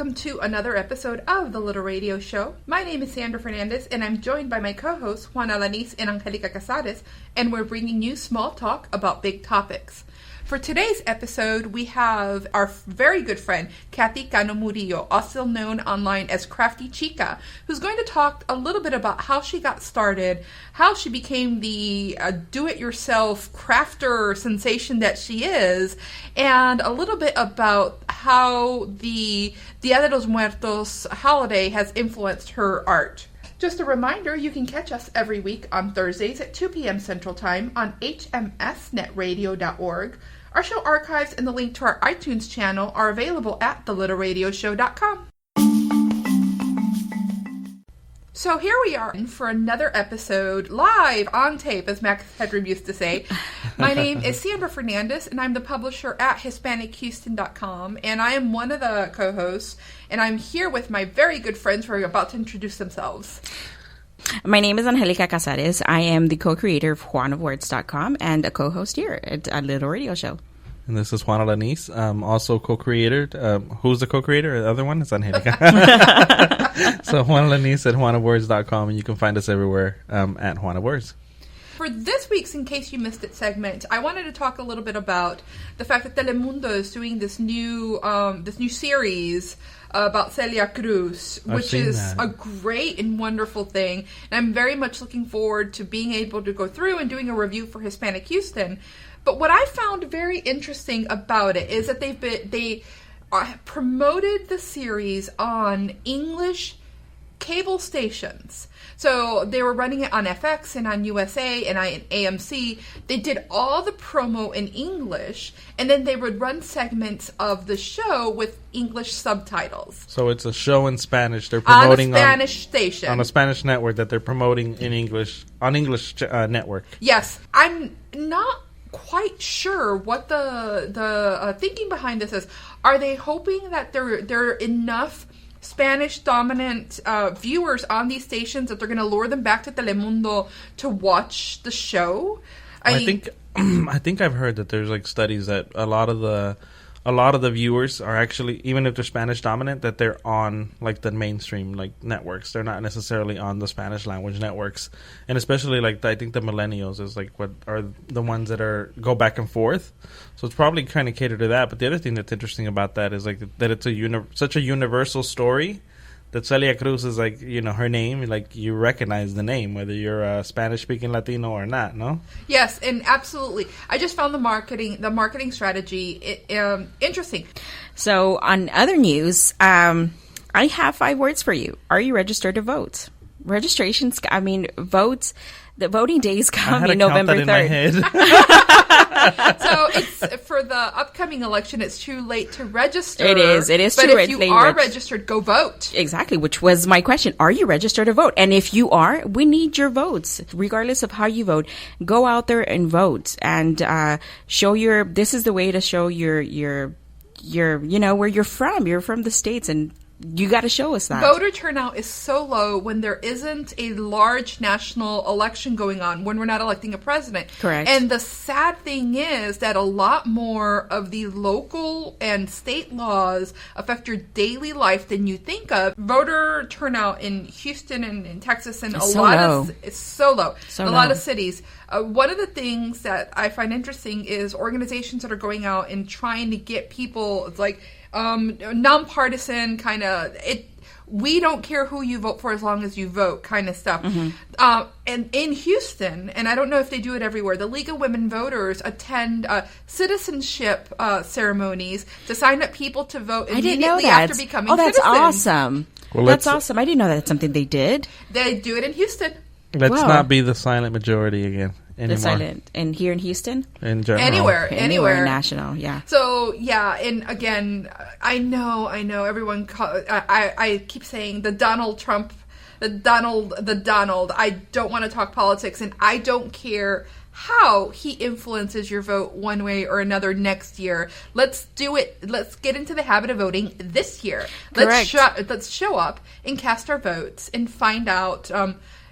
welcome to another episode of The Little Radio Show. My name is Sandra Fernandez, and I'm joined by my co-hosts Juan Alanis and Angelica Casares, and we're bringing you small talk about big topics. For today's episode, we have our very good friend, Kathy Cano Murillo, also known online as Crafty Chica, who's going to talk a little bit about how she got started, how she became the do-it-yourself crafter sensation that she is, and a little bit about how the Dia de los Muertos holiday has influenced her art. Just a reminder, you can catch us every week on Thursdays at 2 p.m. Central Time on hmsnetradio.org. Our show archives and the link to our iTunes channel are available at thelittleradioshow.com. So here we are for another episode, live on tape, as Max Headroom used to say. My name is Sandra Fernandez, and I'm the publisher at HispanicHouston.com, and I am one of the co-hosts, and I'm here with my very good friends who are about to introduce themselves. My name is Angelica Casares. I am the co-creator of JuanOfWords.com and a co-host here at A Little Radio Show. And this is Juan Alanis, also co-creator. Who's the co-creator? The other one is Angelica. So Juan Alanis at JuanOfWords.com, and you can find us everywhere at Juan of Words. For this week's In Case You Missed It segment, I wanted to talk a little bit about the fact that Telemundo is doing this new series about Celia Cruz, which is a great and wonderful thing. And I'm very much looking forward to being able to go through and doing a review for Hispanic Houston. But what I found very interesting about it is that they promoted the series on English cable stations. So they were running it on FX and on USA and on AMC. They did all the promo in English, and then they would run segments of the show with English subtitles. So it's a show in Spanish. They're promoting on a Spanish station. On a Spanish network that they're promoting in English, on English network. Yes. I'm not quite sure what the thinking behind this is. Are they hoping that there are enough Spanish dominant viewers on these stations that they're going to lure them back to Telemundo to watch the show? I think I've heard that there's like studies that a lot of the viewers are actually, even if they're Spanish dominant, that they're on like the mainstream like networks. They're not necessarily on the Spanish language networks, and especially like I think the millennials is like what are the ones that go back and forth. So it's probably kind of catered to that. But the other thing that's interesting about that is like that it's such a universal story. That Celia Cruz is like, her name, like you recognize the name, whether you're a Spanish-speaking Latino or not, no? Yes, and absolutely. I just found the marketing strategy interesting. So on other news, I have 5 words for you. Are you registered to vote? Votes. The voting days come in November 3rd. So it's for the upcoming election. It's too late to register. It is too late. But if you are registered, go vote. Exactly, which was my question. Are you registered to vote? And if you are, we need your votes, regardless of how you vote. Go out there and vote, and show your. This is the way to show your where you're from. You're from the States, and you got to show us that. Voter turnout is so low when there isn't a large national election going on, when we're not electing a president. Correct. And the sad thing is that a lot more of the local and state laws affect your daily life than you think of. Voter turnout in Houston and in Texas and it's so low. It's so low. A lot of cities. One of the things that I find interesting is organizations that are going out and trying to get people, it's like, nonpartisan kind of we don't care who you vote for as long as you vote kind of stuff. Mm-hmm. And in Houston, and I don't know if they do it everywhere, the League of Women Voters attend citizenship ceremonies to sign up people to vote immediately after becoming citizens. Oh, that's awesome. Well, that's awesome. I didn't know that's something they did. They do it in Houston. Let's not be the silent majority again. Anymore. The silent. And here in Houston? In general. Anywhere. National, yeah. So, yeah, and again, I know, everyone, I keep saying the Donald Trump, the Donald. I don't want to talk politics, and I don't care how he influences your vote one way or another next year. Let's do it. Let's get into the habit of voting this year. Correct. Let's show up and cast our votes and find out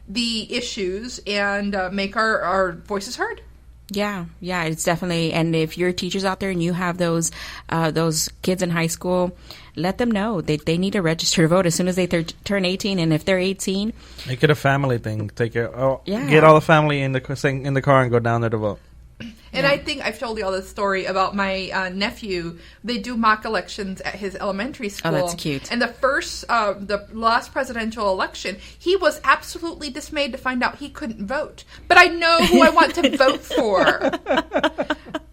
the issues and make our voices heard. Yeah, it's definitely. And if you're teachers out there and you have those kids in high school, let them know that they need to register to vote as soon as they turn 18. And if they're 18, make it a family thing. Get all the family in the car and go down there to vote. And I think I've told you all this story about my nephew. They do mock elections at his elementary school. Oh, that's cute. And the last presidential election, he was absolutely dismayed to find out he couldn't vote. But I know who I want to vote for.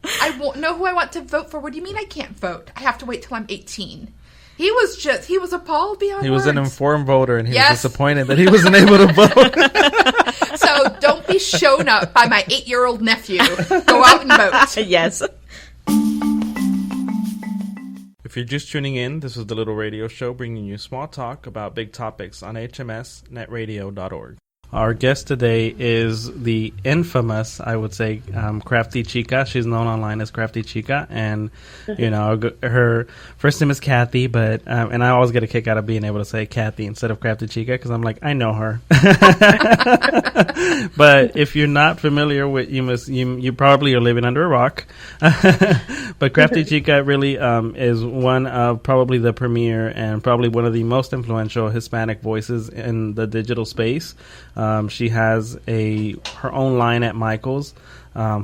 I won't know who I want to vote for. What do you mean I can't vote? I have to wait till I'm 18. He was appalled beyond words. He was an informed voter, and he was disappointed that he wasn't able to vote. So don't be shown up by my 8-year-old nephew. Go out and vote. Yes. If you're just tuning in, this is the Little Radio Show bringing you small talk about big topics on hmsnetradio.org. Our guest today is the infamous, I would say, Crafty Chica. She's known online as Crafty Chica, and her first name is Kathy, but and I always get a kick out of being able to say Kathy instead of Crafty Chica because I'm like, I know her. But if you're not familiar with, you probably are living under a rock. But Crafty Chica really is one of probably the premier and probably one of the most influential Hispanic voices in the digital space. She has her own line at Michael's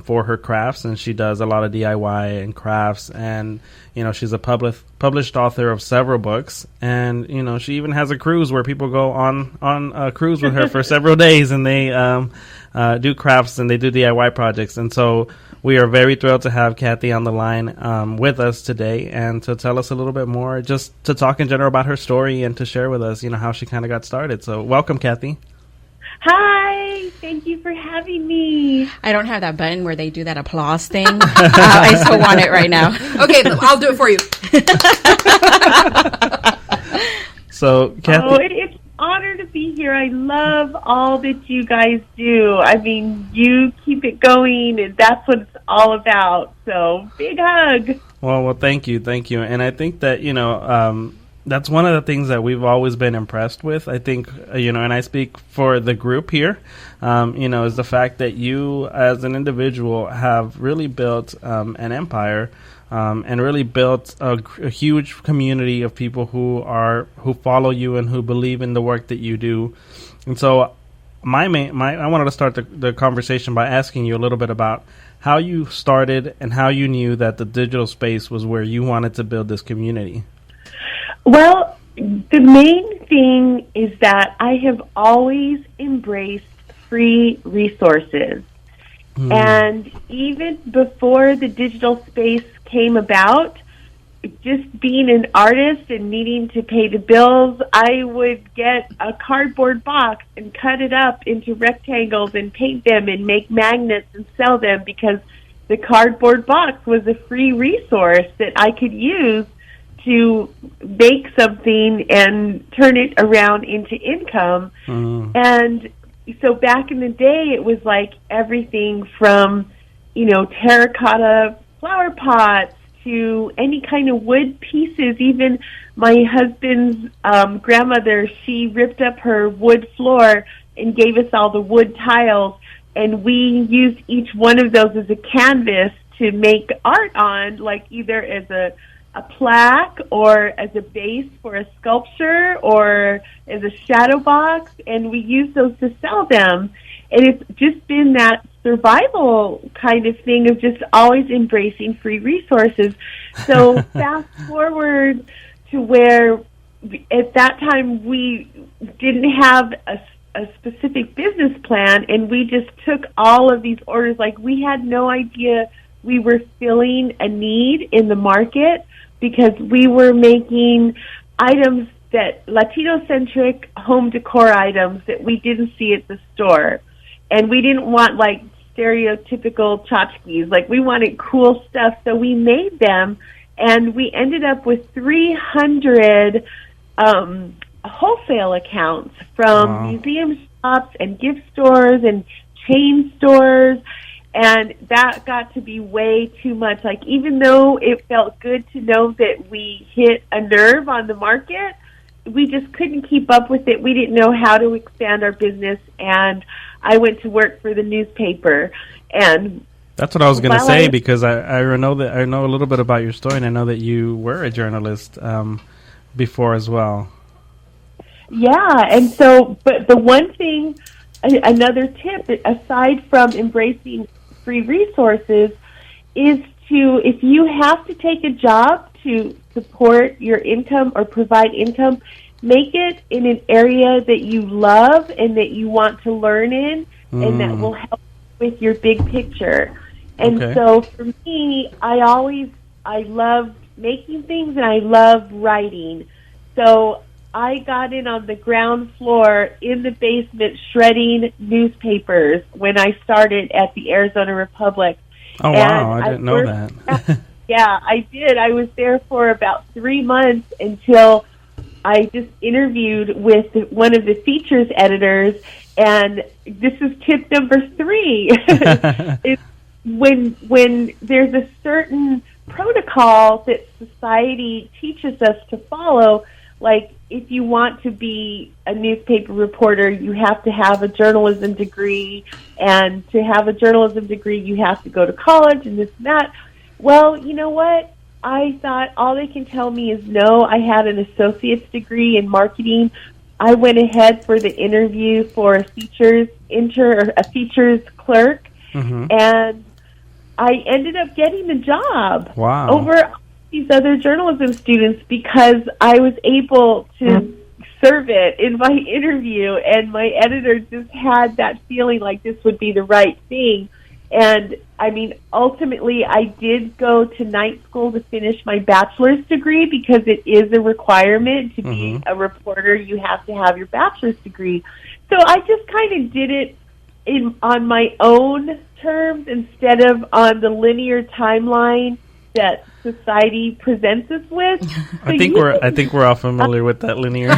for her crafts, and she does a lot of DIY and crafts. And she's a published author of several books, and she even has a cruise where people go on a cruise with her for several days, and they do crafts and they do DIY projects. And so we are very thrilled to have Kathy on the line with us today, and to tell us a little bit more, just to talk in general about her story and to share with us, how she kind of got started. So welcome, Kathy. Hi, thank you for having me. I don't have that button where they do that applause thing. I still want it right now. Okay, I'll do it for you. So, Kathy. It's an honor to be here. I love all that you guys do. I mean, you keep it going, and that's what it's all about. So, big hug. Well, thank you. And I think that, that's one of the things that we've always been impressed with. I think, and I speak for the group here, is the fact that you as an individual have really built an empire and really built a huge community of people who follow you and who believe in the work that you do. And so I wanted to start the conversation by asking you a little bit about how you started and how you knew that the digital space was where you wanted to build this community. Well, the main thing is that I have always embraced free resources. And even before the digital space came about, just being an artist and needing to pay the bills, I would get a cardboard box and cut it up into rectangles and paint them and make magnets and sell them, because the cardboard box was a free resource that I could use to make something and turn it around into income. And so back in the day, it was like everything from, terracotta flower pots to any kind of wood pieces. Even my husband's grandmother, she ripped up her wood floor and gave us all the wood tiles, and we used each one of those as a canvas to make art on, like either as a plaque or as a base for a sculpture or as a shadow box, and we use those to sell them. And it's just been that survival kind of thing of just always embracing free resources. So fast forward to where at that time we didn't have a specific business plan, and we just took all of these orders. Like, we had no idea we were filling a need in the market, because we were making items that Latino-centric home decor items that we didn't see at the store. And we didn't want, like, stereotypical tchotchkes. Like, we wanted cool stuff, so we made them. And we ended up with 300 wholesale accounts from museum shops and gift stores and chain stores. And that got to be way too much. Like, even though it felt good to know that we hit a nerve on the market, we just couldn't keep up with it. We didn't know how to expand our business. And I went to work for the newspaper. And That's what I was going to say, because I know a little bit about your story, and I know that you were a journalist before as well. Yeah, and so, but the one thing, another tip, aside from embracing free resources, is to, if you have to take a job to support your income or provide income, make it in an area that you love and that you want to learn in, and that will help with your big picture. And so for me, I love making things and I love writing. So I got in on the ground floor in the basement shredding newspapers when I started at the Arizona Republic. Oh, wow. I didn't know that. Yeah, I did. I was there for about 3 months until I just interviewed with one of the features editors, and this is tip number 3. It's when there's a certain protocol that society teaches us to follow, like if you want to be a newspaper reporter, you have to have a journalism degree, and to have a journalism degree, you have to go to college and this and that. Well, you know what? I thought all they can tell me is no. I had an associate's degree in marketing. I went ahead for the interview for a features clerk, and I ended up getting the job over these other journalism students because I was able to serve it in my interview, and my editor just had that feeling like this would be the right thing. And I mean, ultimately, I did go to night school to finish my bachelor's degree because it is a requirement to be a reporter. You have to have your bachelor's degree. So I just kind of did it on my own terms instead of on the linear timeline that society presents us with. So I think we're all familiar with that linear.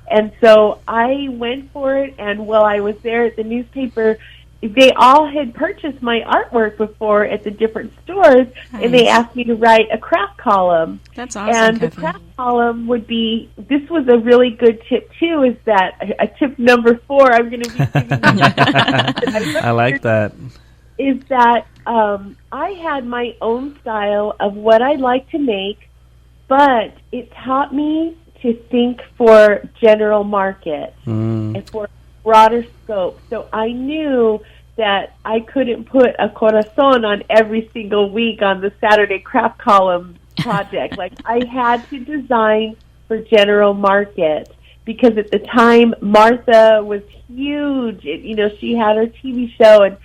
And so I went for it, and while I was there at the newspaper, they all had purchased my artwork before at the different stores, and they asked me to write a craft column. That's awesome, and Kathy. The craft column would be, this was a really good tip too, is that a tip number 4 I'm going to be giving you. I like that. Is that I had my own style of what I like to make, but it taught me to think for general market and for broader scope. So I knew that I couldn't put a corazon on every single week on the Saturday craft column project. Like, I had to design for general market because at the time Martha was huge. She had her TV show, and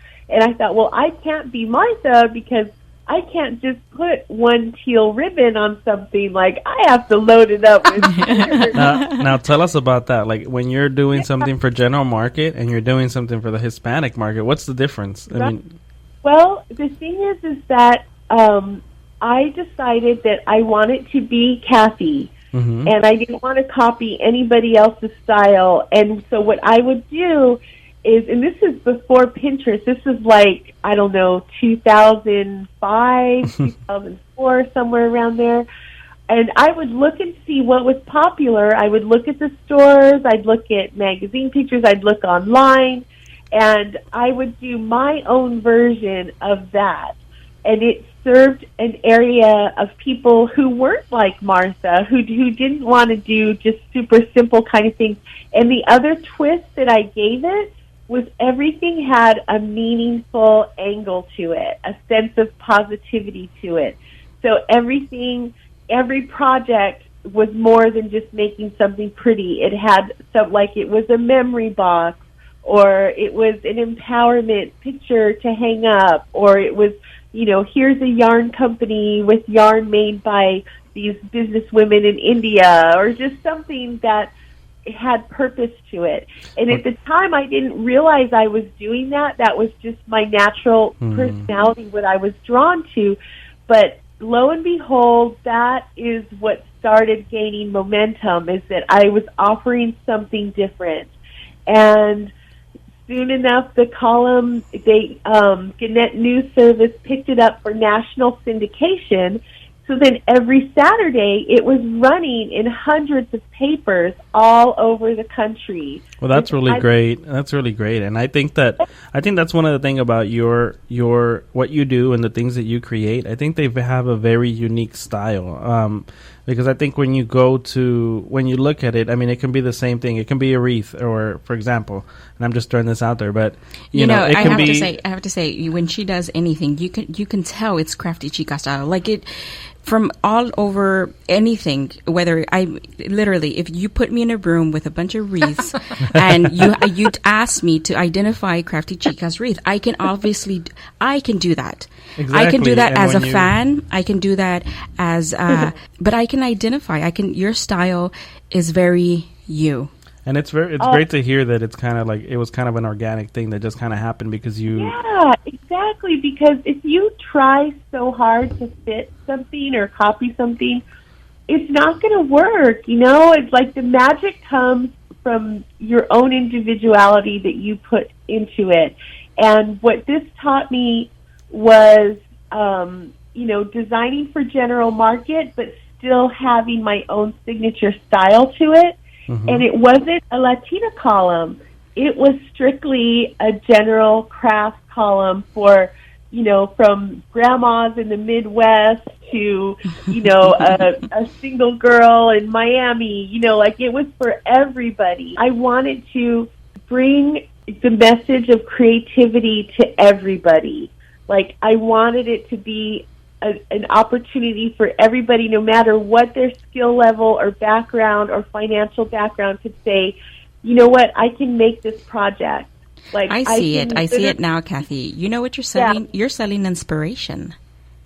I thought, well, I can't be Martha because I can't just put one teal ribbon on something. Like, I have to load it up with now tell us about that. Like, when you're doing something for general market and you're doing something for the Hispanic market, what's the difference? Well, the thing is that I decided that I wanted to be Kathy, and I didn't want to copy anybody else's style. And so what I would do is, and this is before Pinterest, this is like, I don't know, 2005, 2004, somewhere around there. And I would look and see what was popular. I would look at the stores, I'd look at magazine pictures, I'd look online, and I would do my own version of that. And it served an area of people who weren't like Martha, who didn't want to do just super simple kind of things. And the other twist that I gave it was everything had a meaningful angle to it, a sense of positivity to it. So every project was more than just making something pretty. It had it was a memory box, or it was an empowerment picture to hang up, or it was, here's a yarn company with yarn made by these businesswomen in India, or just something that had purpose to it. And at the time, I didn't realize I was doing that. That was just my natural personality, what I was drawn to. But lo and behold, that is what started gaining momentum, is that I was offering something different. And soon enough, the column, Gannett News Service picked it up for national syndication. So then every Saturday, it was running in hundreds of papers all over the country. Well, that's really great. That's really great, and I think that's one of the things about your what you do and the things that you create. I think they have a very unique style. Because I think when you look at it, I mean, it can be the same thing. It can be a wreath, or, for example, and I'm just throwing this out there, but you know, it can be. I have to say, when she does anything, you can tell it's Crafty Chica style. Like it. From all over anything, whether if you put me in a room with a bunch of wreaths and you'd ask me to identify Crafty Chica's wreath, I can do that. Exactly. I can do that as a fan. I can do that as, but I can identify. Your style is very you. And it's great to hear that it's kind of like it was kind of an organic thing that just kind of happened because you. Yeah, exactly. Because if you try so hard to fit something or copy something, it's not going to work. You know, it's like the magic comes from your own individuality that you put into it. And what this taught me was, designing for general market, but still having my own signature style to it. Mm-hmm. And it wasn't a Latina column. It was strictly a general craft column for, from grandmas in the Midwest to, a single girl in Miami, it was for everybody. I wanted to bring the message of creativity to everybody. Like, I wanted it to be an opportunity for everybody, no matter what their skill level or background or financial background, to say, you know what, I can make this project. Like, I see it now, Kathy. You know what you're selling? Yeah. You're selling inspiration.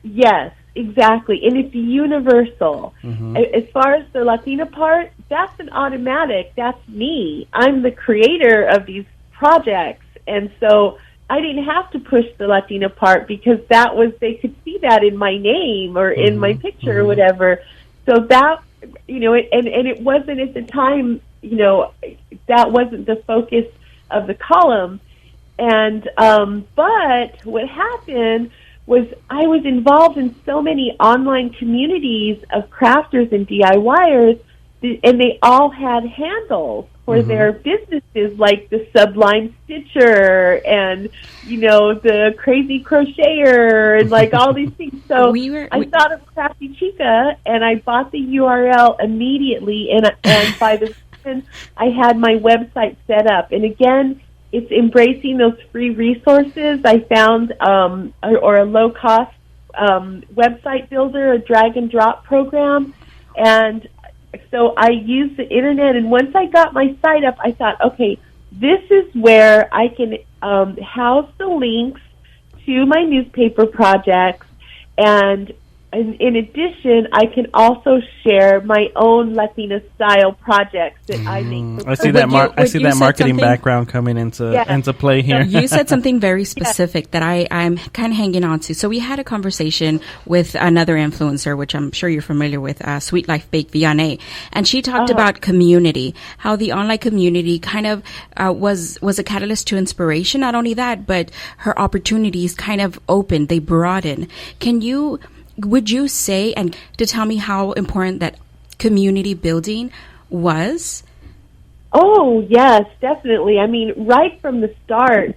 Yes, exactly. And it's universal. Mm-hmm. As far as the Latina part, that's an automatic. That's me. I'm the creator of these projects. And so I didn't have to push the Latina part because they could see that in my name or in my picture or whatever. So that, and it wasn't at the time, that wasn't the focus of the column. And, but what happened was I was involved in so many online communities of crafters and DIYers, and they all had handles for their businesses, like the Sublime Stitcher and, the Crazy Crocheter and like all these things. So I thought of Crafty Chica and I bought the URL immediately, and by the time I had my website set up. And again, it's embracing those free resources. I found or a low-cost website builder, a drag-and-drop program, and so I used the internet, and once I got my site up, I thought, okay, this is where I can house the links to my newspaper projects, and in addition, I can also share my own Latina style projects that I make. I see that. I see that marketing background coming into play here. You said something very specific that I'm kind of hanging on to. So we had a conversation with another influencer, which I'm sure you're familiar with, Sweet Life Bake Vianney, and she talked about community, how the online community kind of was a catalyst to inspiration. Not only that, but her opportunities kind of opened. They broadened. Would you say, and to tell me how important that community building was? Oh, yes, definitely. I mean, right from the start,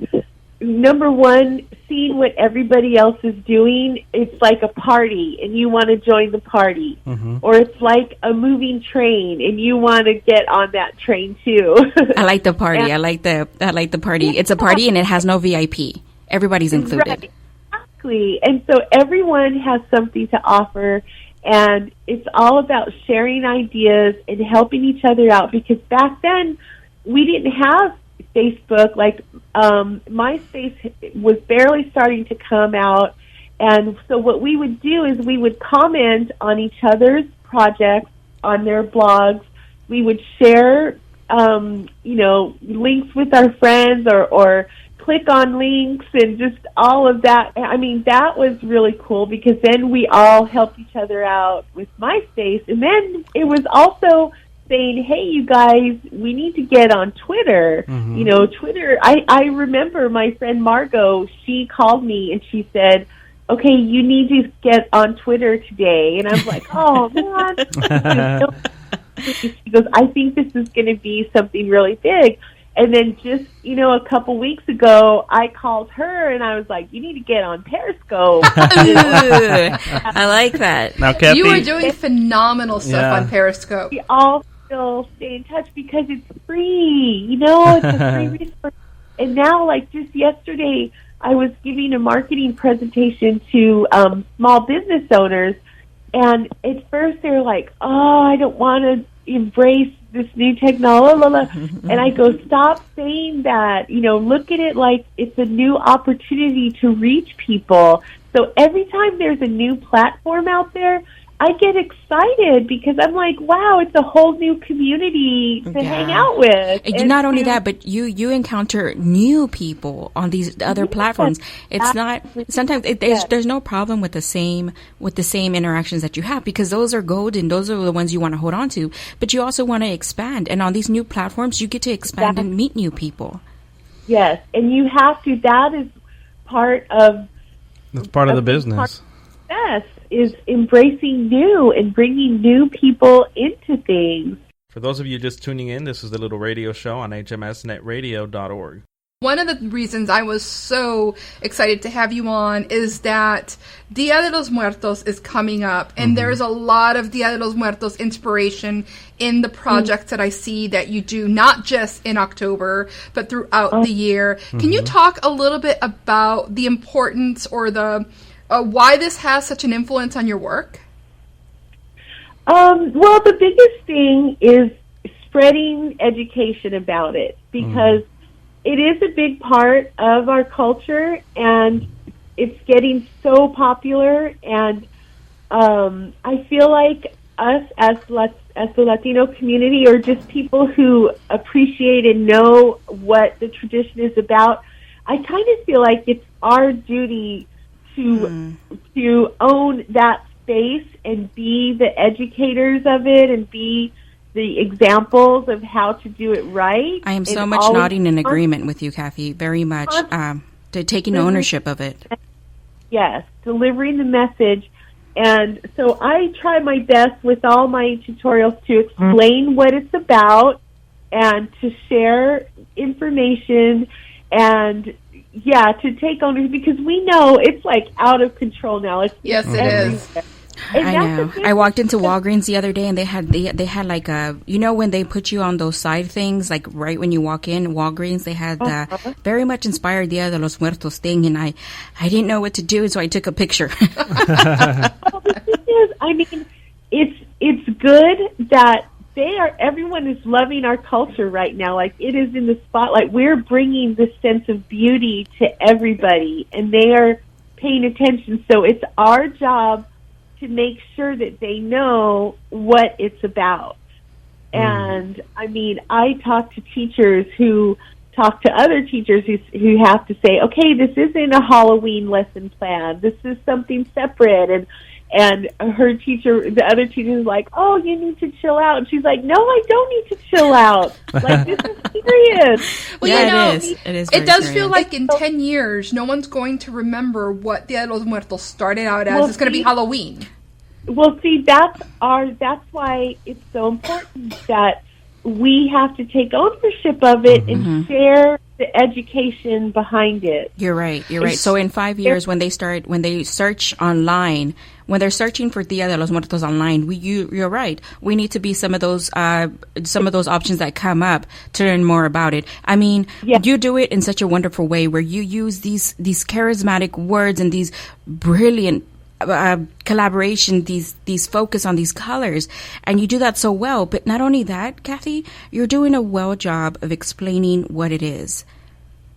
number one, seeing what everybody else is doing, it's like a party, and you want to join the party. Mm-hmm. Or it's like a moving train, and you want to get on that train, too. I like the party. I like the party. It's a party, and it has no VIP. Everybody's included. Right. And so everyone has something to offer, and it's all about sharing ideas and helping each other out, because back then we didn't have Facebook. Like, MySpace was barely starting to come out, and so what we would do is we would comment on each other's projects on their blogs. We would share, links with our friends or click on links and just all of that. I mean, that was really cool, because then we all helped each other out with MySpace. And then it was also saying, hey, you guys, we need to get on Twitter. Mm-hmm. Twitter, I remember my friend Margot, she called me and she said, okay, you need to get on Twitter today. And I'm like, oh, man. She goes, I think this is going to be something really big. And then just, a couple weeks ago, I called her and I was like, you need to get on Periscope. I like that. Now, Kathy, you are doing phenomenal stuff on Periscope. We all still stay in touch because it's free. It's a free resource. And now, like just yesterday, I was giving a marketing presentation to small business owners. And at first they were like, oh, I don't want to embrace this new technology. And I go, stop saying that. Look at it like it's a new opportunity to reach people. So every time there's a new platform out there, I get excited because I'm like, wow, it's a whole new community to hang out with. And not only that, but you encounter new people on these other platforms. It's not sometimes there's no problem with the same interactions that you have because those are golden. Those are the ones you want to hold on to. But you also want to expand, and on these new platforms, you get to expand and meet new people. Yes, and you have to. That is part of. That's part of the business. Yes, is embracing new and bringing new people into things. For those of you just tuning in, this is the Little Radio Show on hmsnetradio.org. One of the reasons I was so excited to have you on is that Dia de los Muertos is coming up, and there's a lot of Dia de los Muertos inspiration in the projects that I see that you do, not just in October, but throughout the year. Can you talk a little bit about the importance or the why this has such an influence on your work? Well, the biggest thing is spreading education about it because it is a big part of our culture and it's getting so popular. And I feel like us as the Latino community or just people who appreciate and know what the tradition is about, I kind of feel like it's our duty to own that space and be the educators of it and be the examples of how to do it right. I am so much nodding in agreement with you, Kathy, very much, to taking ownership of it. Yes, delivering the message. And so I try my best with all my tutorials to explain what it's about and to share information and to take ownership because we know it's like out of control now. Yes, it is. I know. I walked into Walgreens the other day and they had like a, when they put you on those side things, like right when you walk in Walgreens, they had very much inspired Dia de los Muertos thing, and I didn't know what to do, so I took a picture. The thing is, I mean, it's good that everyone is loving our culture right now. Like, it is in the spotlight. We're bringing this sense of beauty to everybody, and they are paying attention. So it's our job to make sure that they know what it's about. And, I mean, I talk to teachers who talk to other teachers who have to say, okay, this isn't a Halloween lesson plan. This is something separate. And her teacher, the other teacher is like, oh, you need to chill out. And she's like, no, I don't need to chill out. Like, this is serious. Well, it is. It does feel like in 10 years, no one's going to remember what Dia de los Muertos started out as. It's going to be Halloween. Well, see, that's why it's so important that we have to take ownership of it and share the education behind it. You're right. So in 5 years, when they search online, when they're searching for Dia de los Muertos online, you're right. We need to be some of those options that come up to learn more about it. I mean, you do it in such a wonderful way where you use these charismatic words and these brilliant collaboration, these focus on these colors, and you do that so well. But not only that, Kathy, you're doing a well job of explaining what it is.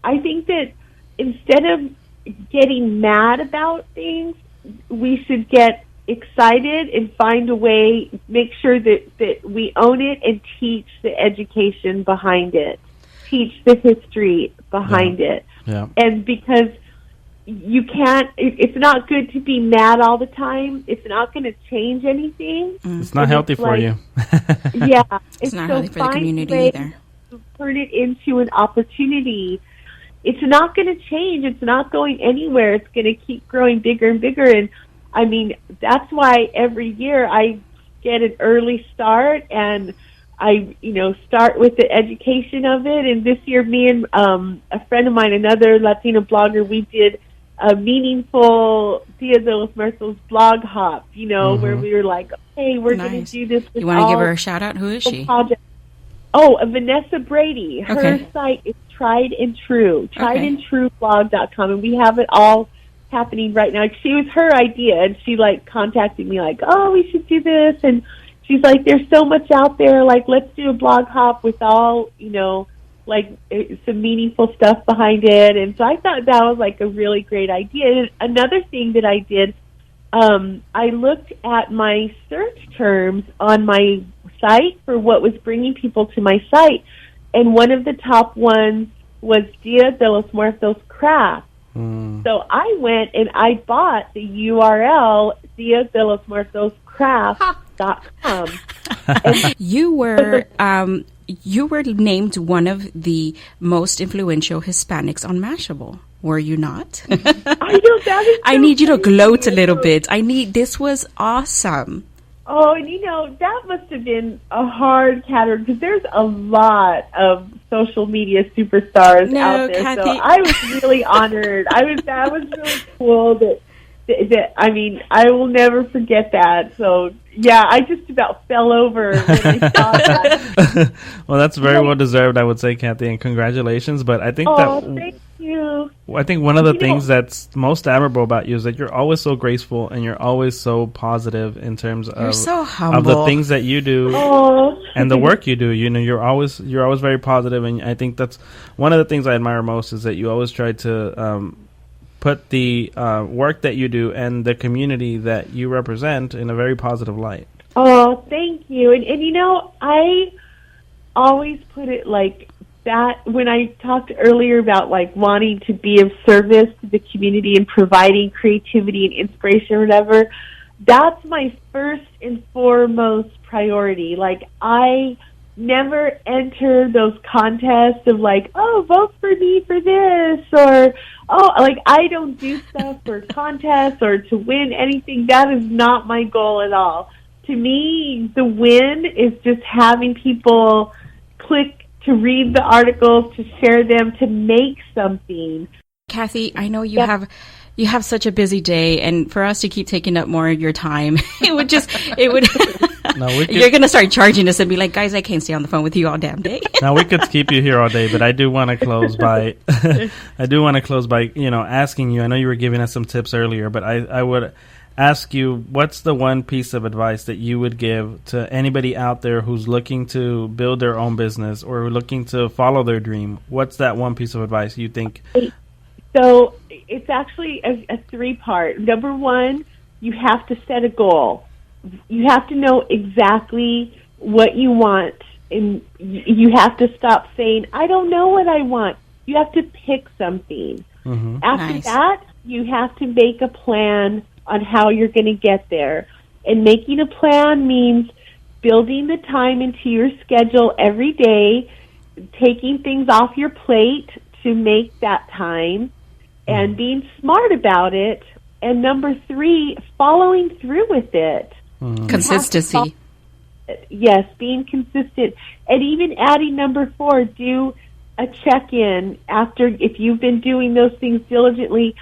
I think that instead of getting mad about things, we should get excited and find a way, make sure that we own it and teach the education behind it, teach the history behind it. Yeah. And because you can't, it's not good to be mad all the time. It's not going to change anything. It's not healthy for you. It's not healthy for the community either. Turn it into an opportunity. it's not going to change. It's not going anywhere. It's going to keep growing bigger and bigger. And I mean, that's why every year I get an early start, and I, start with the education of it. And this year, me and a friend of mine, another Latina blogger, we did a meaningful Dia de los Muertos blog hop, where we were like, okay, we're going to do this. You want to give her a shout out? Who is she? Project. Vanessa Brady. Her site is Tried and True, triedandtrueblog.com, and we have it all happening right now. She was her idea, and she contacted me oh, we should do this, and she's like, there's so much out there, let's do a blog hop with all, some meaningful stuff behind it. And so I thought that was a really great idea. And another thing that I did, I looked at my search terms on my site for what was bringing people to my site, and one of the top ones was Dia de los Muertos Craft. So I went and I bought the URL Dia de los Muertos Craft.com. You were named one of the most influential Hispanics on Mashable. Were you not? I know, that is so I need you to gloat a little bit. This was awesome. Oh, and that must have been a hard category, because there's a lot of social media superstars out there. Kathy. So I was really honored. That was really cool. That I mean, I will never forget that. So yeah, I just about fell over when I saw that. Well, that's very well deserved, I would say, Kathy, and congratulations. But I think thank you. I think one of the things that's most admirable about you is that you're always so graceful and you're always so positive in terms of, so humble. of the things that you do and the work you do. You're always very positive, and I think that's one of the things I admire most is that you always try to put the work that you do and the community that you represent in a very positive light. Oh, thank you. And I always put it like that when I talked earlier about wanting to be of service to the community and providing creativity and inspiration or whatever. That's my first and foremost priority. I never enter those contests of vote for me for this, or I don't do stuff for contests or to win anything. That is not my goal at all. To me, the win is just having people click to read the articles, to share them, to make something. Kathy, I know you have such a busy day, and for us to keep taking up more of your time, it would you're going to start charging us and be like, guys, I can't stay on the phone with you all damn day. Now, we could keep you here all day, but I do want to close by asking you, I know you were giving us some tips earlier, but I would ask you, what's the one piece of advice that you would give to anybody out there who's looking to build their own business or looking to follow their dream? What's that one piece of advice you think? So it's actually a three-part. Number one, you have to set a goal. You have to know exactly what you want, and you have to stop saying, I don't know what I want. You have to pick something. Mm-hmm. After that, you have to make a plan on how you're going to get there. And making a plan means building the time into your schedule every day, taking things off your plate to make that time, and being smart about it. And number three, following through with it. Consistency. Yes, being consistent. And even adding number four, do a check-in after, if you've been doing those things diligently,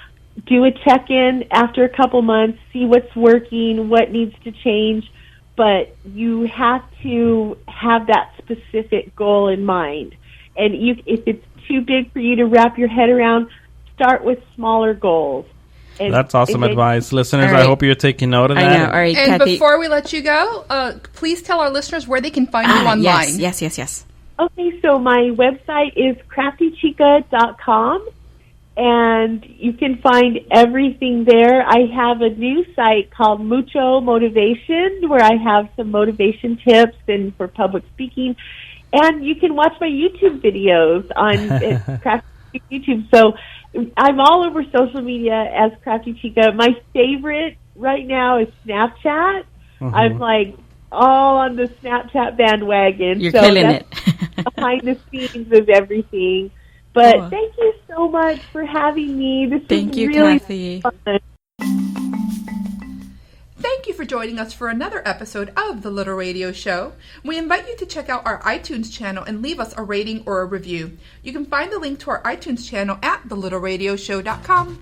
do a check-in after a couple months, see what's working, what needs to change. But you have to have that specific goal in mind. And if it's too big for you to wrap your head around, start with smaller goals. And that's awesome advice. Listeners, right. I hope you're taking note of that. I know. All right, and Kathy, before we let you go, please tell our listeners where they can find you online. Yes. Okay, so my website is craftychica.com, and you can find everything there. I have a new site called Mucho Motivation, where I have some motivation tips and for public speaking. And you can watch my YouTube videos on Crafty YouTube. So I'm all over social media as Crafty Chica. My favorite right now is Snapchat. Mm-hmm. I'm all on the Snapchat bandwagon. You're killing it. Behind the scenes of everything. But thank you so much for having me. This Thank you, really Kathy. fun. Thank you for joining us for another episode of The Little Radio Show. We invite you to check out our iTunes channel and leave us a rating or a review. You can find the link to our iTunes channel at thelittleradioshow.com.